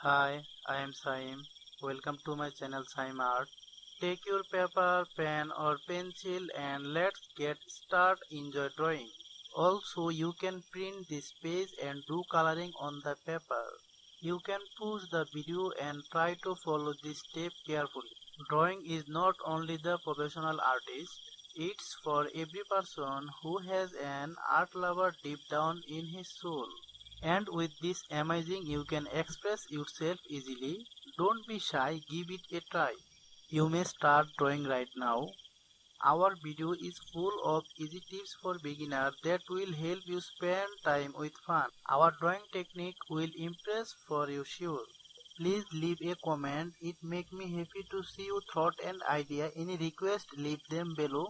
Hi, I am Saim. Welcome to my channel Saim Art. Take your paper, pen or pencil and let's get start enjoy drawing. Also you can print this page and do coloring on the paper. You can pause the video and try to follow this step carefully. Drawing is not only the professional artist, it's for every person who has an art lover deep down in his soul. And with this amazing you can express yourself easily. Don't be shy, give it a try. You may start drawing right now. Our video is full of easy tips for beginners that will help you spend time with fun. Our drawing technique will impress for you sure. Please leave a comment. It makes me happy to see your thought and idea. Any request, leave them below.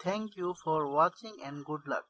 Thank you for watching and good luck.